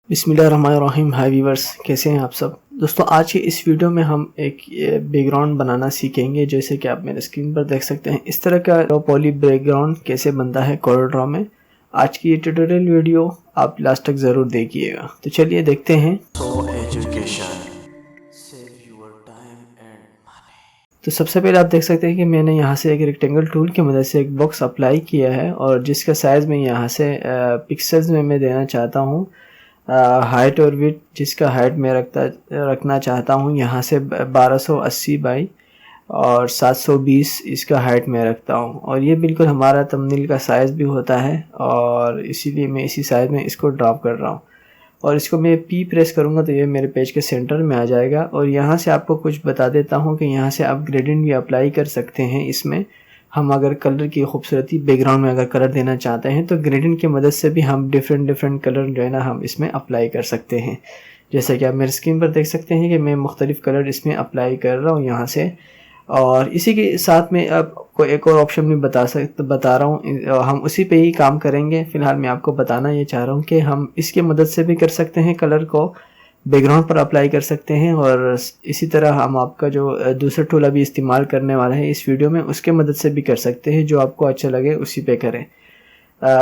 बिस्मिल्लाहिर्रहमानिर्रहीम। हाय व्यूअर्स, कैसे हैं आप सब दोस्तों। आज की इस वीडियो में हम एक बैकग्राउंड बनाना सीखेंगे। जैसे कि आप मेरे स्क्रीन पर देख सकते हैं, इस तरह का लो पॉली बैकग्राउंड कैसे बनता है CorelDRAW में। आज की ये ट्यूटोरियल वीडियो आप लास्ट तक ज़रूर देखिएगा। तो चलिए देखते हैं। तो सबसे पहले आप देख सकते हैं कि मैंने यहाँ से एक रेक्टेंगल टूल की मदद से एक बॉक्स अप्लाई किया है और जिसका साइज़ मैं यहाँ से पिक्सल्स में मैं देना चाहता हूँ। हाइट और विड्थ, जिसका हाइट मैं रखना चाहता हूँ यहाँ से 1280 बाई और 720 इसका हाइट मैं रखता हूँ। और ये बिल्कुल हमारा थंबनेल का साइज़ भी होता है और इसीलिए मैं इसी साइज़ में इसको ड्रॉप कर रहा हूँ। और इसको मैं P प्रेस करूँगा तो ये मेरे पेज के सेंटर में आ जाएगा। और यहाँ से आपको कुछ बता देता हूँ कि यहाँ से आप ग्रेडियंट भी अप्लाई कर सकते हैं। इसमें हम अगर कलर की खूबसूरती बैकग्राउंड में अगर कलर देना चाहते हैं तो ग्रेडियंट की मदद से भी हम डिफरेंट कलर जो है ना हम इसमें अप्लाई कर सकते हैं। जैसे कि आप मेरे स्क्रीन पर देख सकते हैं कि मैं मुख्तलिफ़ कलर इसमें अप्लाई कर रहा हूँ यहाँ से। और इसी के साथ में आपको एक और ऑप्शन भी बता रहा हूँ, हम उसी पे ही काम करेंगे। फ़िलहाल मैं आपको बताना ये चाह रहा हूँ कि हम इसकी मदद से भी कर सकते हैं, कलर को बैकग्राउंड पर अप्लाई कर सकते हैं। और इसी तरह हम आपका जो दूसरा टूल अभी इस्तेमाल करने वाला है इस वीडियो में, उसके मदद से भी कर सकते हैं। जो आपको अच्छा लगे उसी पे करें।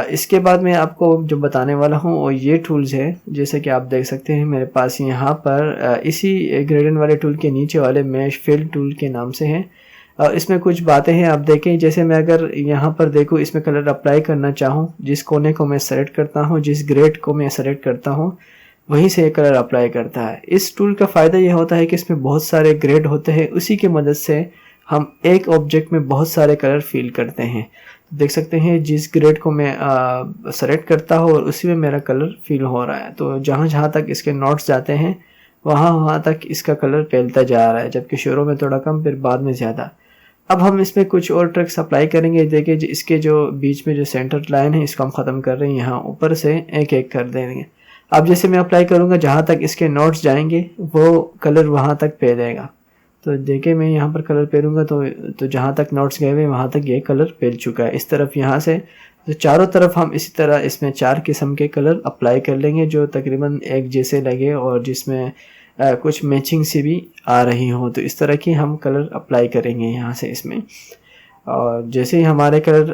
इसके बाद मैं आपको जो बताने वाला हूँ वो ये टूल्स है। जैसे कि आप देख सकते हैं मेरे पास यहाँ पर इसी ग्रेडियंट वाले टूल के नीचे वाले मैश फिल टूल के नाम से हैं। इसमें कुछ बातें हैं, आप देखें। जैसे मैं अगर यहाँ पर देखूँ, इसमें कलर अप्लाई करना चाहूँ, जिस कोने को मैं सेलेक्ट करता हूँ, जिस ग्रेड को मैं सेलेक्ट करता हूँ, वहीं से कलर अप्लाई करता है। इस टूल का फ़ायदा यह होता है कि इसमें बहुत सारे ग्रेड होते हैं, उसी की मदद से हम एक ऑब्जेक्ट में बहुत सारे कलर फिल करते हैं। देख सकते हैं जिस ग्रेड को मैं सेलेक्ट करता हूँ और उसी में मेरा कलर फिल हो रहा है। तो जहाँ जहाँ तक इसके नोट्स जाते हैं वहाँ तक इसका कलर फैलता जा रहा है, जबकि शुरू में थोड़ा कम फिर बाद में ज़्यादा। अब हम इसमें कुछ और ट्रिक्स अप्लाई करेंगे। देखिए इसके जो बीच में जो सेंटर लाइन है इसको हम ख़त्म कर रहे हैं, यहाँ ऊपर से एक एक कर देंगे। अब जैसे मैं अप्लाई करूँगा, जहाँ तक इसके नोट्स जाएंगे वो कलर वहाँ तक फैलेगा। तो देखिए मैं यहाँ पर कलर फेरूँगा तो जहाँ तक नोट्स गए हुए वहाँ तक ये कलर फैल चुका है। इस तरफ यहाँ से तो चारों तरफ हम इसी तरह इसमें 4 किस्म के कलर अप्लाई कर लेंगे जो तकरीबन एक जैसे लगे और जिसमें कुछ मैचिंग सी भी आ रही हो। तो इस तरह की हम कलर अप्लाई करेंगे यहाँ से इसमें। और जैसे ही हमारे कलर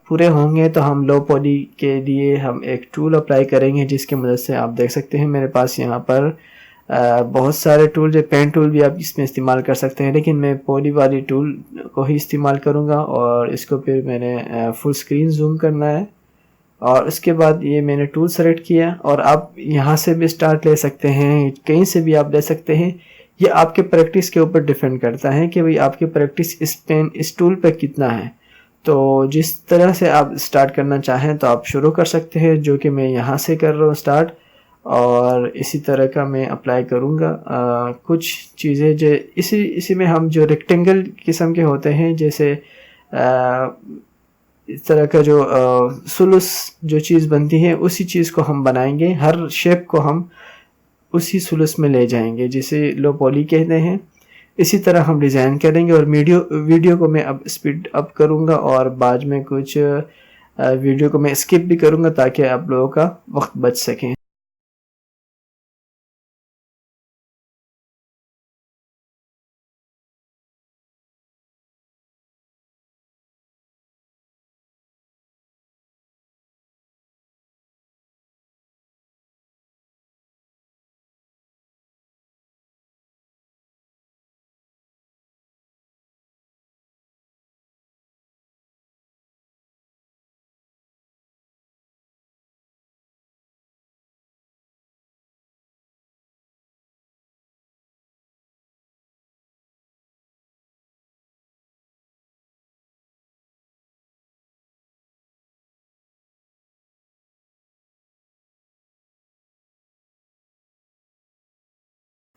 पूरे होंगे तो हम लो पॉली के लिए हम एक टूल अप्लाई करेंगे, जिसकी मदद से आप देख सकते हैं मेरे पास यहाँ पर बहुत सारे टूल, जो पेन टूल भी आप इसमें इस्तेमाल कर सकते हैं, लेकिन मैं पॉली वाली टूल को ही इस्तेमाल करूँगा। और इसको फिर मैंने फुल स्क्रीन जूम करना है और उसके बाद ये मैंने टूल सेलेक्ट किया। और आप यहाँ से भी स्टार्ट ले सकते हैं, कहीं से भी आप ले सकते हैं। ये आपके प्रैक्टिस के ऊपर डिपेंड करता है कि भाई आपकी प्रैक्टिस इस टूल पर कितना है। तो जिस तरह से आप स्टार्ट करना चाहें तो आप शुरू कर सकते हैं, जो कि मैं यहाँ से कर रहा हूँ स्टार्ट। और इसी तरह का मैं अप्लाई करूँगा कुछ चीज़ें जो इसी में हम जो रेक्टेंगल किस्म के होते हैं, जैसे इस तरह का जो सुलूस जो चीज़ बनती है उसी चीज़ को हम बनाएंगे। हर शेप को हम उसी सुलूस में ले जाएंगे, जिसे लो पॉली कहते हैं। इसी तरह हम डिज़ाइन करेंगे। और वीडियो को मैं अब स्पीड अप करूँगा और बाद में कुछ वीडियो को मैं स्किप भी करूँगा ताकि आप लोगों का वक्त बच सके।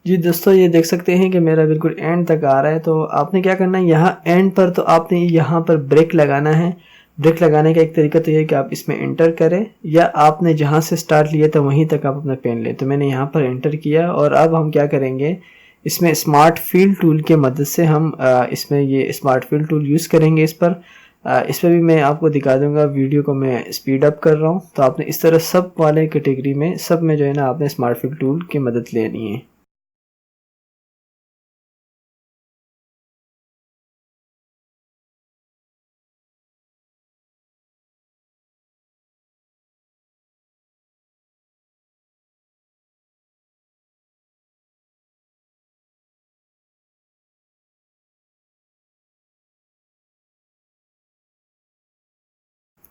जी दोस्तों, ये देख सकते हैं कि मेरा बिल्कुल एंड तक आ रहा है। तो आपने क्या करना है, यहाँ एंड पर तो आपने यहाँ पर ब्रेक लगाना है। ब्रेक लगाने का एक तरीका तो ये है कि आप इसमें एंटर करें, या आपने जहाँ से स्टार्ट लिया था वहीं तक आप अपना पेन लें। तो मैंने यहाँ पर एंटर किया और अब हम क्या करेंगे, इसमें स्मार्ट फिल टूल के मदद से हम इसमें ये स्मार्ट फिल टूल यूज़ करेंगे इस पर। इस पे भी मैं आपको दिखा दूंगा। वीडियो को मैं स्पीड अप कर रहा हूँ। तो आपने इस तरह सब वाले कैटेगरी में सब में जो है ना आपने स्मार्ट फिल टूल की मदद लेनी है।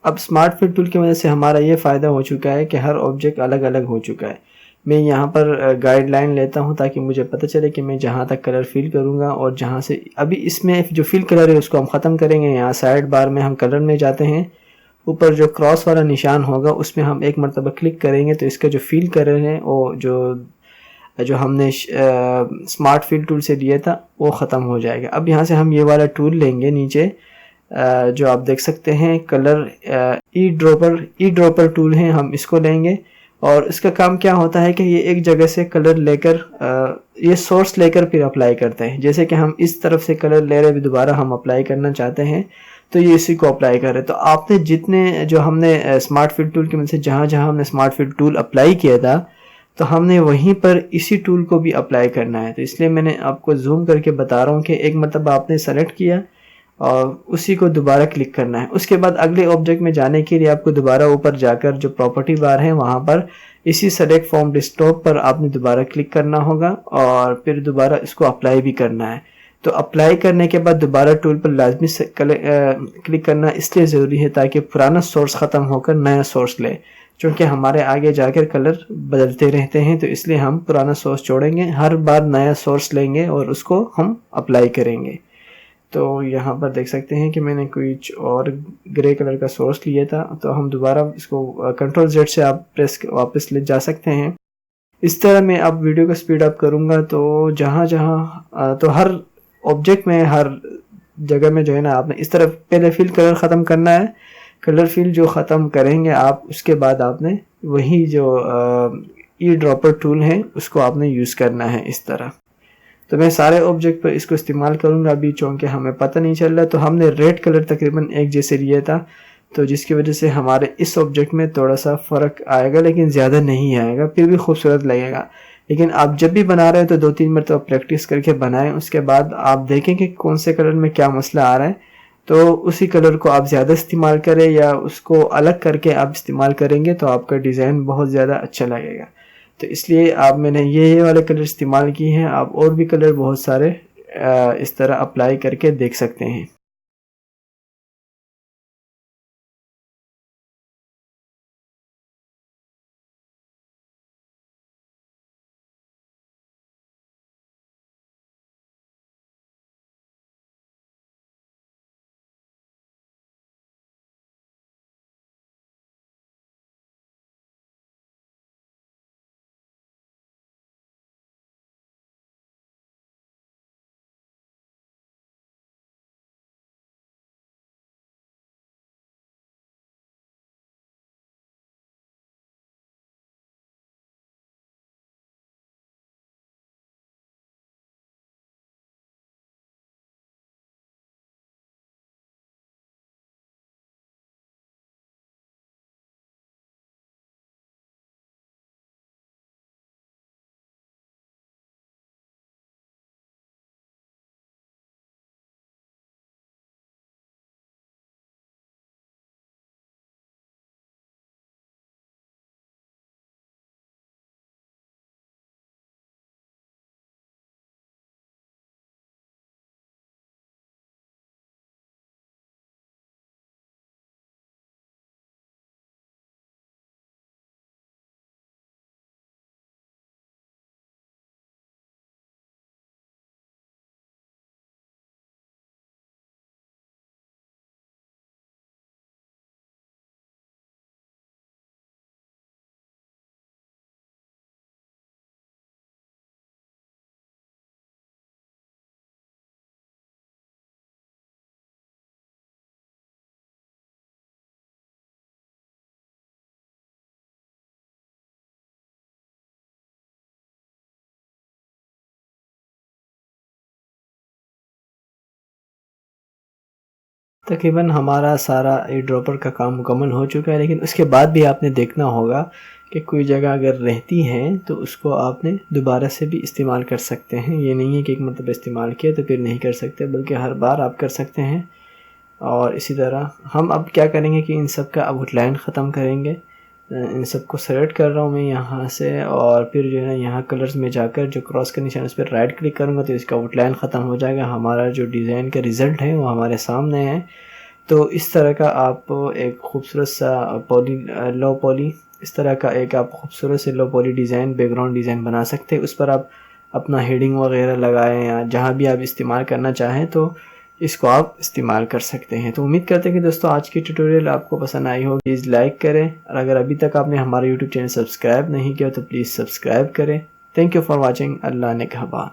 अब स्मार्ट फिल टूल की वजह से हमारा ये फ़ायदा हो चुका है कि हर ऑब्जेक्ट अलग अलग हो चुका है। मैं यहाँ पर गाइडलाइन लेता हूँ ताकि मुझे पता चले कि मैं जहाँ तक कलर फिल करूँगा और जहाँ से अभी इसमें जो फिल कलर है उसको हम ख़त्म करेंगे। यहाँ साइड बार में हम कलर में जाते हैं, ऊपर जो क्रॉस वाला निशान होगा उसमें हम एक मरतबा क्लिक करेंगे तो इसका जो फिल कलर है वो जो जो हमने स्मार्ट फिल टूल से लिया था वो ख़त्म हो जाएगा। अब यहाँ से हम ये वाला टूल लेंगे नीचे, जो आप देख सकते हैं कलर ई ड्रॉपर टूल है, हम इसको लेंगे। और इसका काम क्या होता है कि ये एक जगह से कलर लेकर ये सोर्स लेकर फिर अप्लाई करते हैं। जैसे कि हम इस तरफ से कलर ले रहे हैं, दोबारा हम अप्लाई करना चाहते हैं तो ये इसी को अप्लाई कर रहे हैं। तो आपने जितने जो हमने स्मार्ट फिल टूल की मदद से जहाँ जहाँ हमने स्मार्ट फिल टूल अप्लाई किया था तो हमने वहीं पर इसी टूल को भी अप्लाई करना है। तो इसलिए मैंने आपको जूम करके बता रहा हूँ कि एक मतलब आपने सेलेक्ट किया और उसी को दोबारा क्लिक करना है। उसके बाद अगले ऑब्जेक्ट में जाने के लिए आपको दोबारा ऊपर जाकर जो प्रॉपर्टी बार है वहाँ पर इसी सेलेक्ट फ्रॉम डेस्कटॉप पर आपने दोबारा क्लिक करना होगा और फिर दोबारा इसको अप्लाई भी करना है। तो अप्लाई करने के बाद दोबारा टूल पर लाजमी से क्लिक करना इसलिए ज़रूरी है ताकि पुराना सोर्स ख़त्म होकर नया सोर्स ले, क्योंकि हमारे आगे जाकर कलर बदलते रहते हैं। तो इसलिए हम पुराना सोर्स छोड़ेंगे, हर बार नया सोर्स लेंगे और उसको हम अप्लाई करेंगे। तो यहाँ पर देख सकते हैं कि मैंने कुछ और ग्रे कलर का सोर्स लिया था। तो हम दोबारा इसको कंट्रोल जेड से आप प्रेस वापस ले जा सकते हैं। इस तरह मैं अब वीडियो को स्पीड अप करूँगा तो जहाँ जहाँ तो हर ऑब्जेक्ट में हर जगह में जो है ना आपने इस तरह पहले फिल कलर ख़त्म करना है। कलर फिल जो ख़त्म करेंगे आप उसके बाद आपने वही जो ई ड्रॉपर टूल है उसको आपने यूज़ करना है इस तरह। तो मैं सारे ऑब्जेक्ट पर इसको इस्तेमाल करूँगा अभी, चूँकि हमें पता नहीं चल रहा। तो हमने रेड कलर तकरीबन एक जैसे लिया था, तो जिसकी वजह से हमारे इस ऑब्जेक्ट में थोड़ा सा फ़र्क आएगा लेकिन ज़्यादा नहीं आएगा, फिर भी खूबसूरत लगेगा। लेकिन आप जब भी बना रहे हैं तो 2-3 मरतबा प्रैक्टिस करके बनाएं, उसके बाद आप देखें कि कौन से कलर में क्या मसला आ रहा है। तो उसी कलर को आप ज़्यादा इस्तेमाल करें या उसको अलग करके आप इस्तेमाल करेंगे तो आपका डिज़ाइन बहुत ज़्यादा अच्छा लगेगा। तो इसलिए आप मैंने ये वाले कलर इस्तेमाल किए हैं। आप और भी कलर बहुत सारे इस तरह अप्लाई करके देख सकते हैं। तकरीबन हमारा सारा एयर ड्रॉपर का काम मुकम्मल हो चुका है, लेकिन उसके बाद भी आपने देखना होगा कि कोई जगह अगर रहती है तो उसको आपने दोबारा से भी इस्तेमाल कर सकते हैं। ये नहीं है कि एक मरतबा इस्तेमाल किया तो फिर नहीं कर सकते, बल्कि हर बार आप कर सकते हैं। और इसी तरह हम अब क्या करेंगे कि इन सब का आउटलाइन ख़त्म करेंगे। इन सबको सेलेक्ट कर रहा हूँ मैं यहाँ से, और फिर जो है ना यहाँ कलर्स में जाकर जो क्रॉस का निशान उस पर राइट क्लिक करूँगा तो इसका आउटलाइन ख़त्म हो जाएगा। हमारा जो डिज़ाइन का रिज़ल्ट है वो हमारे सामने है। तो इस तरह का आप एक खूबसूरत सा लो पॉली इस तरह का एक आप खूबसूरत से लो पॉली डिज़ाइन बैकग्राउंड डिज़ाइन बना सकते हैं। उस पर आप अपना हेडिंग वगैरह लगाएं या जहाँ भी आप इस्तेमाल करना चाहें तो इसको आप इस्तेमाल कर सकते हैं। तो उम्मीद करते हैं कि दोस्तों आज की ट्यूटोरियल आपको पसंद आई हो। प्लीज़ लाइक करें, और अगर अभी तक आपने हमारा यूट्यूब चैनल सब्सक्राइब नहीं किया तो प्लीज़ सब्सक्राइब करें। Thank you for watching. Allah ने कहबा।